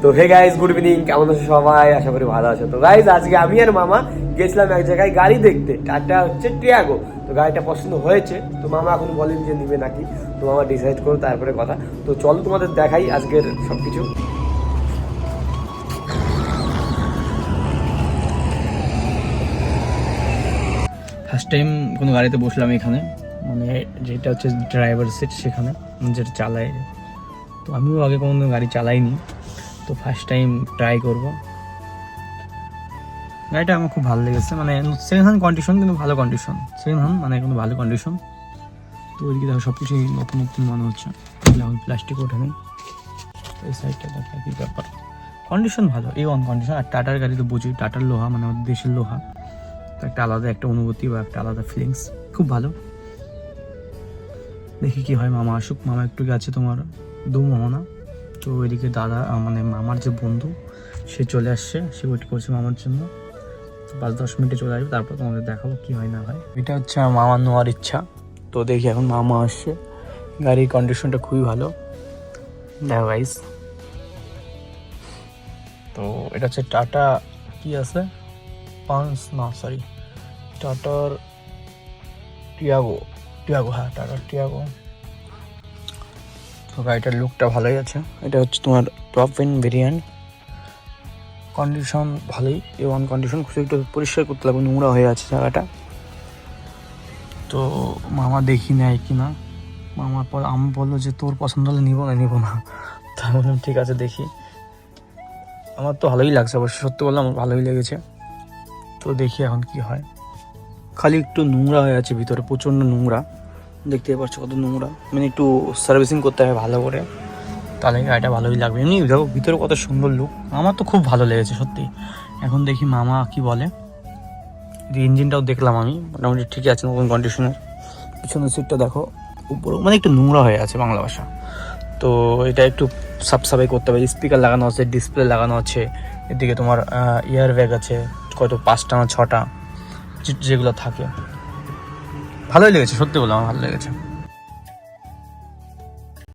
তো hey guys, good evening, কেমন আছো সবাই? আশা করি ভালো আছো। তো গাইজ আজকে আমি আর মামা গেছিলাম এক জায়গায় গাড়ি দেখতে, টাটা হচ্ছে টিয়াগো। তো গাড়িটা পছন্দ হয়েছে, তো মামা এখন বলেন যে নিবে নাকি। তো মামা ডিসাইড করো, তারপরে কথা। তো চলো তোমাদের দেখাই আজকের সবকিছু। ফার্স্ট টাইম কোনো গাড়িতে বসলাম এখানে, মানে যেটা হচ্ছে ড্রাইভার সিট, সেখানে যেটা চালায়। তো আমিও আগে কোনো গাড়ি চালাইনি, তো ফার্স্ট টাইম ট্রাই করব। গাড়িটা আমার খুব ভালো লেগেছে, মানে সেকেন্ড হ্যান্ড কন্ডিশন, কিন্তু ভালো কন্ডিশন। সেকেন্ড হ্যান্ড মানে কিন্তু ভালো কন্ডিশন। তো ওইদিকে দেখো সব কিছুই নতুন নতুন মনে হচ্ছে, এখন প্লাস্টিক ওঠে নেই। এই সাইডটা দেখো কি ব্যাপার, কন্ডিশন ভালো, A1 কন্ডিশন। আর টাটার গাড়ি তো বুঝি, টাটার লোহা মানে আমাদের দেশের লোহা, তো একটা আলাদা একটা অনুভূতি বা একটা আলাদা ফিলিংস, খুব ভালো। দেখি কি হয়, মামা আসুক। মামা একটু গেছে তোমার মোহনা। তো ওইদিকে দাদা মানে মামার যে বন্ধু, সে চলে আসছে, সে ওয়েট করছে মামার জন্য। তো 5-10 মিনিটে চলে আসবে, তারপর তোমাদের দেখাবো কি হয় না হয়। এটা হচ্ছে আমার মামার নেওয়ার ইচ্ছা। তো দেখি এখন মামা আসছে। গাড়ির কন্ডিশনটা খুবই ভালো, দেখো গাইস। তো এটা হচ্ছে টাটা, কি আছে টাটার টিয়াগো, হ্যাঁ টাটার টিয়াগো। তো গাড়িটার লুকটা ভালোই আছে। এটা হচ্ছে তোমার টপ এন্ড ভেরিয়েন্ট, কন্ডিশন ভালোই, A1 কন্ডিশন। খুব একটু পরিষ্কার করতে লাগবে, নোংরা হয়ে আছে জায়গাটা। তো মামা দেখি নেয় কি না। মামার পর আমি বললো যে তোর পছন্দ হলে নিবো না। তা বললাম ঠিক আছে দেখি। আমার তো ভালোই লাগছে, অবশ্য সত্যি বললাম আমার ভালোই লেগেছে। তো দেখি এখন কি হয়। খালি একটু নোংরা হয়ে আছে ভিতরে, প্রচণ্ড নোংরা, দেখতে পাচ্ছ কত নোংরা। মানে একটু সার্ভিসিং করতে হবে ভালো করে, তাহলে গাড়িটা ভালোই লাগবে। এমনি দেখো ভিতরে কত সুন্দর লুক, আমার তো খুব ভালো লেগেছে সত্যি। এখন দেখি মামা কি বলে। ইঞ্জিনটাও দেখলাম আমি, মোটামুটি ঠিকই আছে, নতুন কন্ডিশনের। পিছনের সিটটা দেখো, উপরে মানে একটু নোংরা হয়ে আছে বাংলা ভাষা। তো এটা একটু সাফাই করতে হবে। স্পিকার লাগানো আছে, ডিসপ্লে লাগানো আছে, এদিকে তোমার ইয়ার ব্যাগ আছে, কত 5টা না 6টা যেগুলো থাকে। ভালোই লেগেছে সত্যি বলে, আমার ভালো লেগেছে।